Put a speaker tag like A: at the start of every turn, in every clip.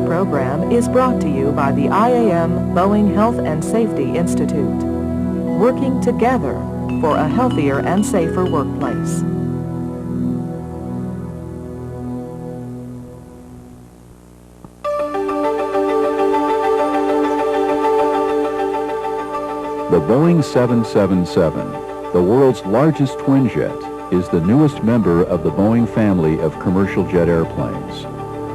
A: program is brought to you by the IAM Boeing Health and Safety Institute, working together for a healthier and safer workplace.
B: The Boeing 777, the world's largest twin jet, is the newest member of the Boeing family of commercial jet airplanes.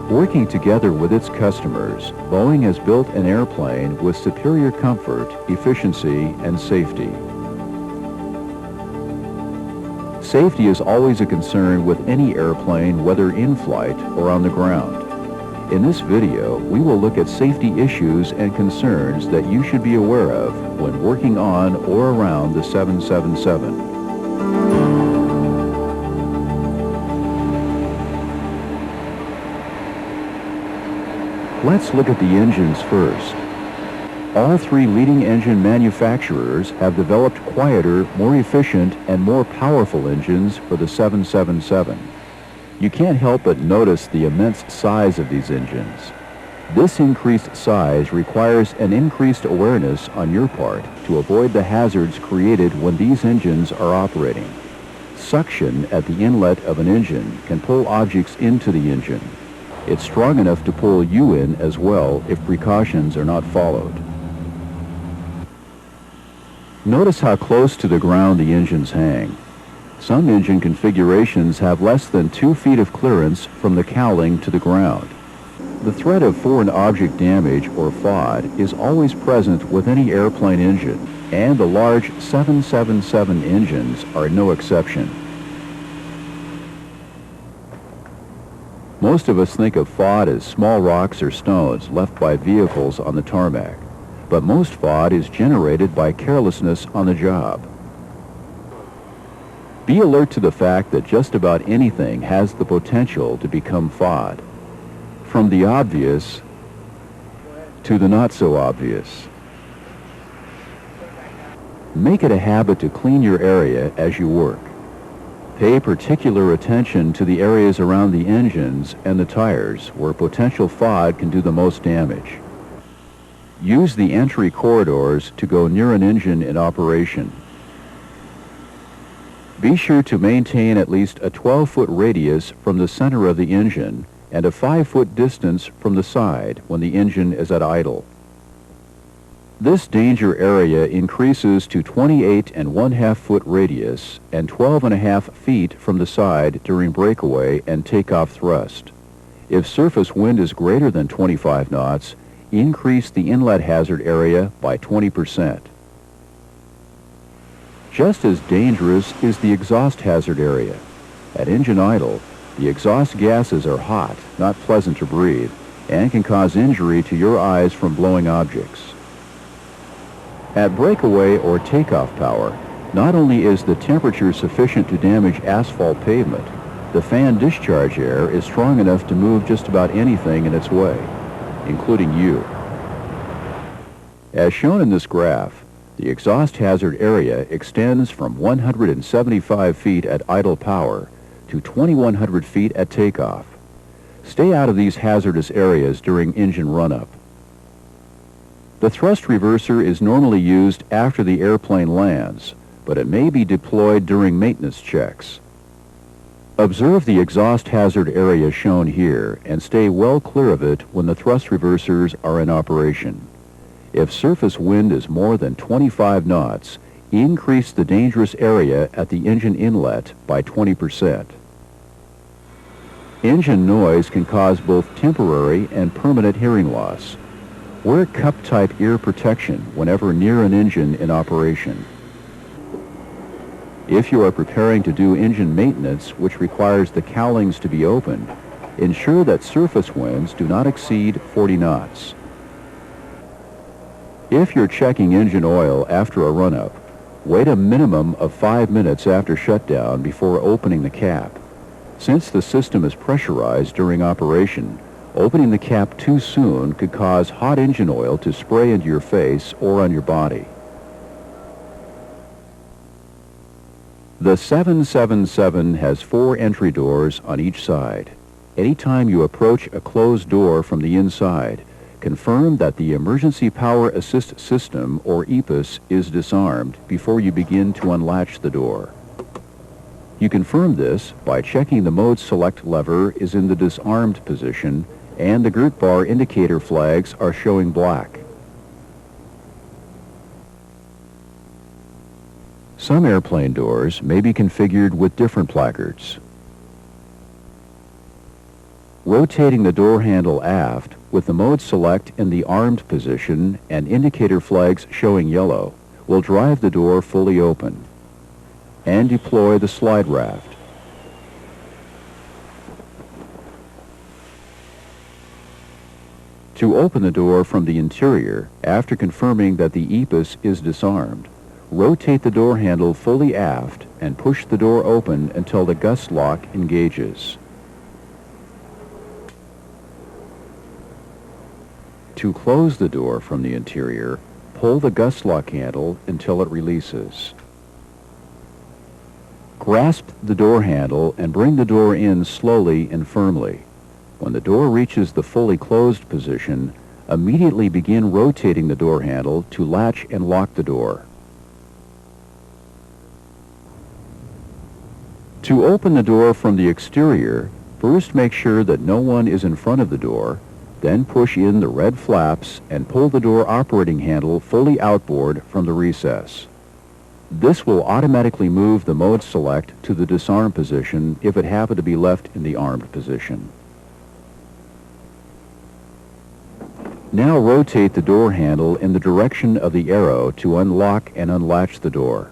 B: Working together with its customers, Boeing has built an airplane with superior comfort, efficiency, and safety. Safety is always a concern with any airplane, whether in flight or on the ground. In this video, we will look at safety issues and concerns that you should be aware of when working on or around the 777. Let's look at the engines first. All three leading engine manufacturers have developed quieter, more efficient, and more powerful engines for the 777. You can't help but notice the immense size of these engines. This increased size requires an increased awareness on your part to avoid the hazards created when these engines are operating. Suction at the inlet of an engine can pull objects into the engine. It's strong enough to pull you in as well if precautions are not followed. Notice how close to the ground the engines hang. Some engine configurations have less than 2 feet of clearance from the cowling to the ground. The threat of foreign object damage, or FOD, is always present with any airplane engine, and the large 777 engines are no exception. Most of us think of FOD as small rocks or stones left by vehicles on the tarmac, but most FOD is generated by carelessness on the job. Be alert to the fact that just about anything has the potential to become FOD, from the obvious to the not so obvious. Make it a habit to clean your area as you work. Pay particular attention to the areas around the engines and the tires where potential FOD can do the most damage. Use the entry corridors to go near an engine in operation. Be sure to maintain at least a 12-foot radius from the center of the engine and a 5-foot distance from the side when the engine is at idle. This danger area increases to 28½ foot radius and 12½ feet from the side during breakaway and takeoff thrust. If surface wind is greater than 25 knots, increase the inlet hazard area by 20%. Just as dangerous is the exhaust hazard area. At engine idle, the exhaust gases are hot, not pleasant to breathe, and can cause injury to your eyes from blowing objects. At breakaway or takeoff power, not only is the temperature sufficient to damage asphalt pavement, the fan discharge air is strong enough to move just about anything in its way, including you. As shown in this graph, the exhaust hazard area extends from 175 feet at idle power to 2,100 feet at takeoff. Stay out of these hazardous areas during engine run-up. The thrust reverser is normally used after the airplane lands, but it may be deployed during maintenance checks. Observe the exhaust hazard area shown here and stay well clear of it when the thrust reversers are in operation. If surface wind is more than 25 knots, increase the dangerous area at the engine inlet by 20%. Engine noise can cause both temporary and permanent hearing loss. Wear cup-type ear protection whenever near an engine in operation. If you are preparing to do engine maintenance, which requires the cowlings to be opened, ensure that surface winds do not exceed 40 knots. If you're checking engine oil after a run-up, wait a minimum of 5 minutes after shutdown before opening the cap. Since the system is pressurized during operation, opening the cap too soon could cause hot engine oil to spray into your face or on your body. The 777 has 4 entry doors on each side. Anytime you approach a closed door from the inside, confirm that the Emergency Power Assist System, or EPAS, is disarmed before you begin to unlatch the door. You confirm this by checking the mode select lever is in the disarmed position and the group bar indicator flags are showing black. Some airplane doors may be configured with different placards. Rotating the door handle aft with the mode select in the armed position and indicator flags showing yellow will drive the door fully open. And deploy the slide raft. To open the door from the interior, after confirming that the EPAS is disarmed, rotate the door handle fully aft and push the door open until the gust lock engages. To close the door from the interior, pull the gust lock handle until it releases. Grasp the door handle and bring the door in slowly and firmly. When the door reaches the fully closed position, immediately begin rotating the door handle to latch and lock the door. To open the door from the exterior, first make sure that no one is in front of the door, then push in the red flaps and pull the door operating handle fully outboard from the recess. This will automatically move the mode select to the disarm position if it happened to be left in the armed position. Now rotate the door handle in the direction of the arrow to unlock and unlatch the door.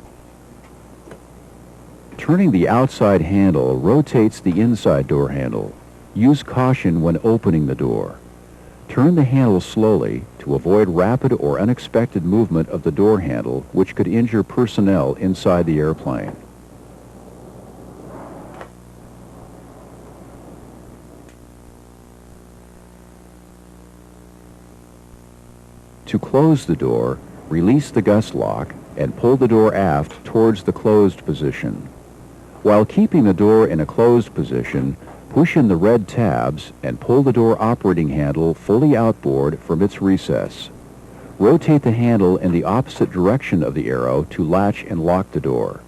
B: Turning the outside handle rotates the inside door handle. Use caution when opening the door. Turn the handle slowly to avoid rapid or unexpected movement of the door handle, which could injure personnel inside the airplane. To close the door, release the gust lock and pull the door aft towards the closed position. While keeping the door in a closed position, push in the red tabs and pull the door operating handle fully outboard from its recess. Rotate the handle in the opposite direction of the arrow to latch and lock the door.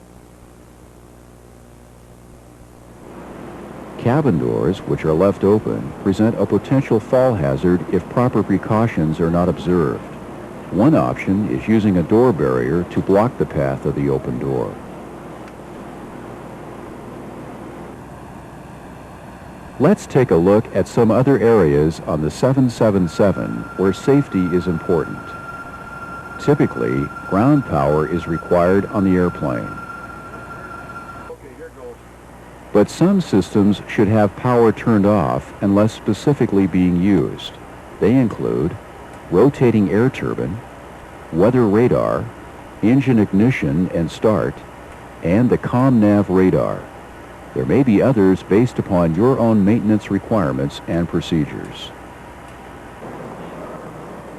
B: Cabin doors, which are left open, present a potential fall hazard if proper precautions are not observed. One option is using a door barrier to block the path of the open door. Let's take a look at some other areas on the 777 where safety is important. Typically, ground power is required on the airplane. But some systems should have power turned off unless specifically being used. They include rotating air turbine, weather radar, engine ignition and start, and the ComNav radar. There may be others based upon your own maintenance requirements and procedures.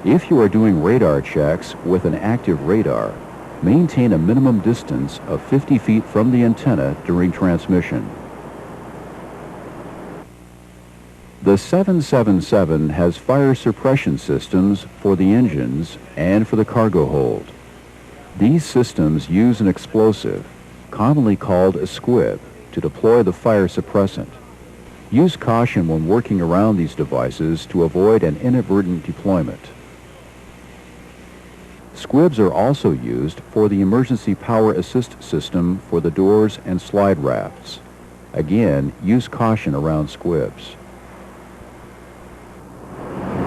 B: If you are doing radar checks with an active radar, maintain a minimum distance of 50 feet from the antenna during transmission. The 777 has fire suppression systems for the engines and for the cargo hold. These systems use an explosive, commonly called a squib, to deploy the fire suppressant. Use caution when working around these devices to avoid an inadvertent deployment. Squibs are also used for the emergency power assist system for the doors and slide rafts. Again, use caution around squibs.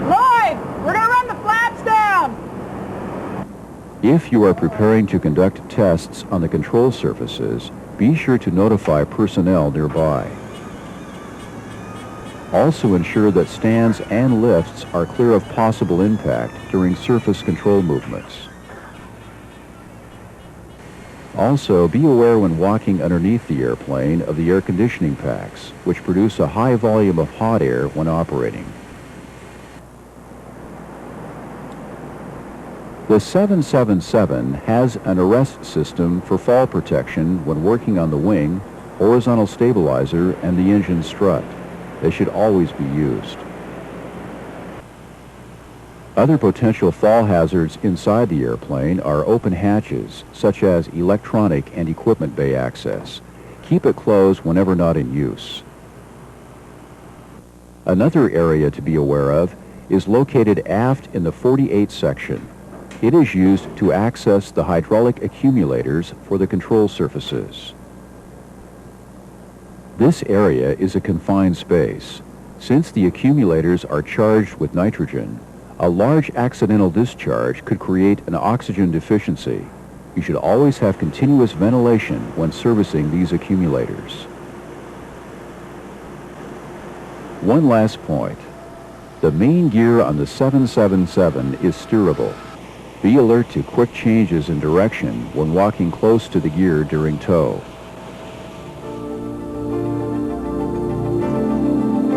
C: Lloyd, we're going to run the flaps down!
B: If you are preparing to conduct tests on the control surfaces, be sure to notify personnel nearby. Also ensure that stands and lifts are clear of possible impact during surface control movements. Also, be aware when walking underneath the airplane of the air conditioning packs, which produce a high volume of hot air when operating. The 777 has an arrest system for fall protection when working on the wing, horizontal stabilizer, and the engine strut. They should always be used. Other potential fall hazards inside the airplane are open hatches, such as electronic and equipment bay access. Keep it closed whenever not in use. Another area to be aware of is located aft in the 48 section. It is used to access the hydraulic accumulators for the control surfaces. This area is a confined space. Since the accumulators are charged with nitrogen, a large accidental discharge could create an oxygen deficiency. You should always have continuous ventilation when servicing these accumulators. One last point. The main gear on the 777 is steerable. Be alert to quick changes in direction when walking close to the gear during tow.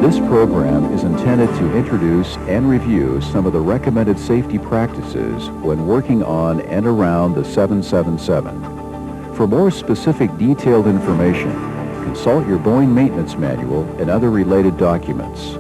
B: This program is intended to introduce and review some of the recommended safety practices when working on and around the 777. For more specific detailed information, consult your Boeing maintenance manual and other related documents.